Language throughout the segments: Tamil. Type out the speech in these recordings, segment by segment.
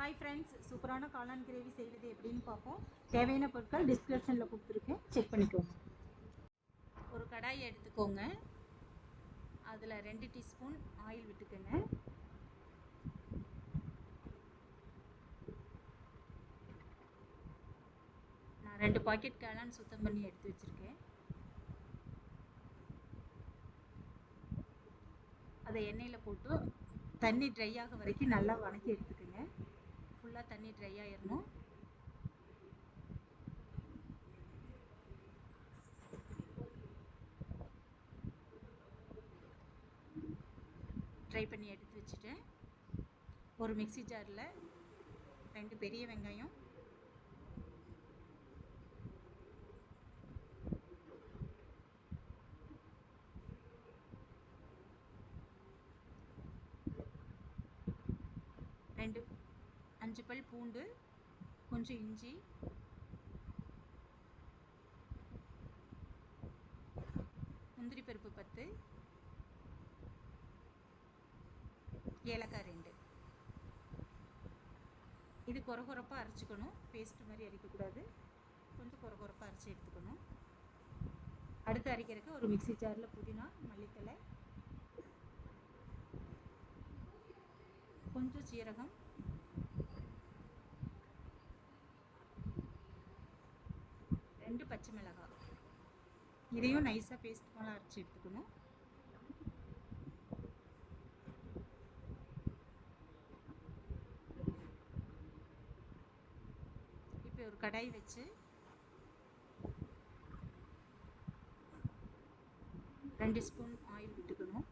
ஹாய் ஃப்ரெண்ட்ஸ், சூப்பரான காளான் கிரேவி செய்வது எப்படின்னு பார்ப்போம். தேவையான பொருட்கள் டிஸ்கிரிப்ஷனில் கொடுத்துருக்கேன், செக் பண்ணிக்கோங்க. ஒரு கடாயை எடுத்துக்கோங்க. அதில் 2 டீஸ்பூன் ஆயில் விட்டுக்கோங்க. நான் 2 பாக்கெட் காளான் சுத்தம் பண்ணி எடுத்து வச்சுருக்கேன். அதை எண்ணெயில் போட்டு தண்ணி ட்ரை ஆக வரைக்கும் நல்லா வதக்கி எடுத்துக்கோங்க. ஃபுல்லாக தண்ணி ட்ரை ஆயிடணும். ட்ரை பண்ணி எடுத்து வச்சுட்டேன். ஒரு மிக்ஸி ஜாரில் 2 பெரிய வெங்காயம், ரெண்டு 5 பல் பூண்டு, கொஞ்சம் இஞ்சி, முந்திரி பருப்பு 10, ஏலக்காய் 2. இது கொரகொரப்பாக அரைச்சிக்கணும். பேஸ்ட் மாதிரி அரைக்கக்கூடாது, கொஞ்சம் கொரகொரப்பாக அரைச்சி எடுத்துக்கணும். அடுத்து அரைக்கிறதுக்கு ஒரு மிக்ஸி ஜாரில் புதினா, மல்லித்தலை, கொஞ்சம் சீரகம், ரெண்டு பச்சை மிளகாய், இதையும் நைஸாக பேஸ்ட் போல அரைச்சி எடுத்துக்கணும். இப்போ ஒரு கடாய் வச்சு 2 ஸ்பூன் ஆயில் விட்டுக்கணும்.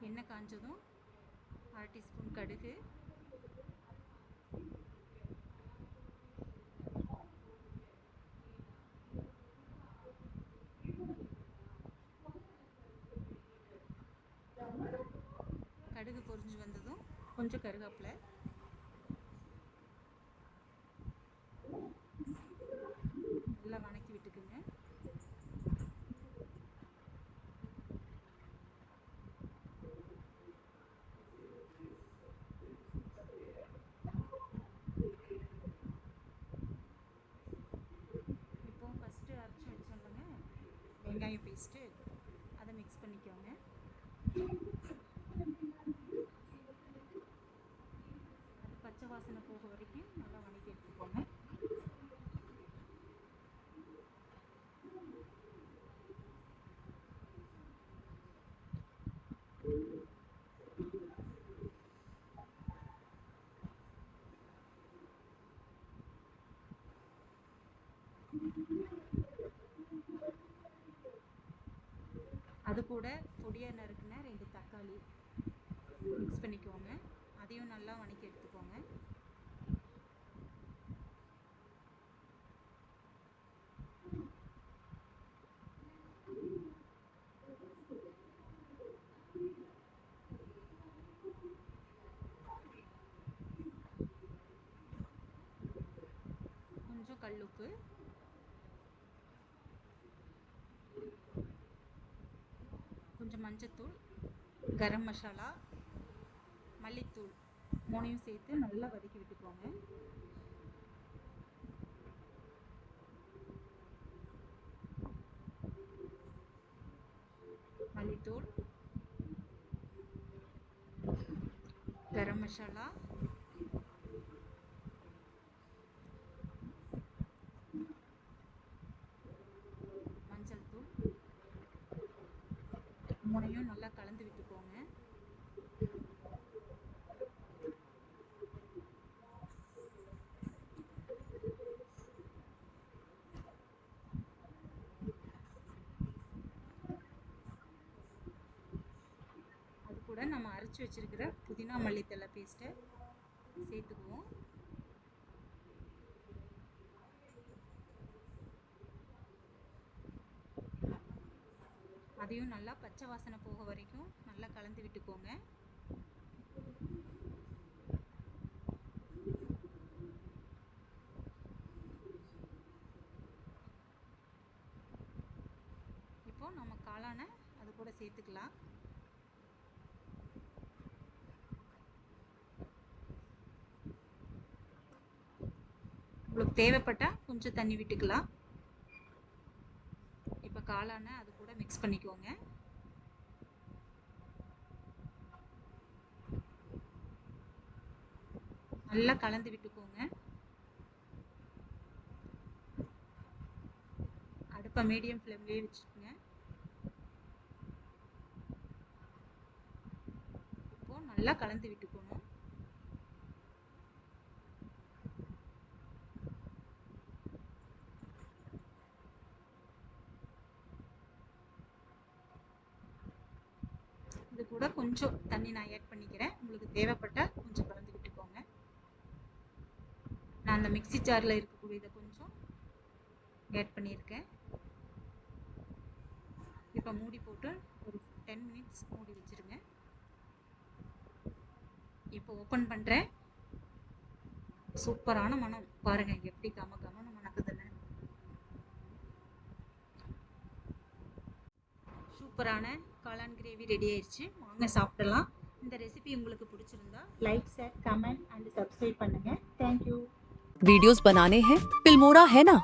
எண்ணெய் காஞ்சதும் 1/2 டீஸ்பூன் கடுகு, கடுகு பொரிஞ்சு வந்ததும் கொஞ்சம் கருவேப்பிலை, நல்லா வதக்கி விட்டுக்குங்க. இப்போ ஃபஸ்ட்டு அரைச்சி வச்சோம்லங்க வெங்காயம் பேஸ்ட்டு, அதை மிக்ஸ் பண்ணிக்கோங்க. அது பச்சை வாசனை போக வரைக்கும் நல்லா வதக்கி எடுத்துக்கோங்க. அது கூட பொடியாக நறுக்குன 2 தக்காளி மிக்ஸ் பண்ணிக்கோங்க. அதையும் நல்லா வதக்கி எடுத்துக்கோங்க. கொஞ்சம் கல்லுப்பு, கொஞ்சம் மஞ்சத்தூள், கரம் மசாலா, மல்லித்தூள் 3யும் சேர்த்து நல்லா வதக்கி விட்டுக்கோங்க. மல்லித்தூள், கரம் மசாலா, மஞ்சள் தூள் 3யும் நல்லா கலந்து விட்டுக்கோங்க. அது கூட நம்ம அரைச்சி வச்சிருக்கிற புதினா மல்லித்தலை பேஸ்ட்டை சேர்த்துக்குவோம். அதையும் நல்லா பச்சை வாசனை போக வரைக்கும் நல்லா கலந்து விட்டுக்கோங்க. இப்போ நம்ம காளானை அது கூட சேர்த்துக்கலாம். உங்களுக்கு தேவைப்பட்டால் கொஞ்சம் தண்ணி விட்டுக்கலாம். இப்போ காளானை அது கூட மிக்ஸ் பண்ணிக்கோங்க. நல்லா கலந்து விட்டுக்கோங்க. அடுப்பை மீடியம் ஃப்ளேம்லேயே வச்சுக்கோங்க. இப்போ நல்லா கலந்து விட்டுக்கணும். இது கூட கொஞ்சம் தண்ணி நான் ஆட் பண்ணிக்கிறேன். உங்களுக்கு தேவைப்பட்டால் கொஞ்சம் கலந்து விட்டுக்கோங்க. நான் அந்த மிக்ஸி ஜாரில் இருக்கக்கூடியதை கொஞ்சம் ஆட் பண்ணியிருக்கேன். இப்போ மூடி போட்டு ஒரு 10 மினிட்ஸ் மூடி வச்சுருங்க. இப்போ ஓப்பன் பண்ணுறேன். சூப்பரான மனம் பாருங்கள், எப்படி கமன்னு மணக்குதுன்னு. சூப்பரான காளான் கிரேவி ரெடி ஆயிடுச்சு. வாங்க சாப்பிடலாம். இந்த ரெசிபி உங்களுக்கு பிடிச்சிருந்தா like, share, comment and subscribe பண்ணுங்க. தேங்க்யூ. वीडियोस बनाने हैं फिल्मोरा है ना।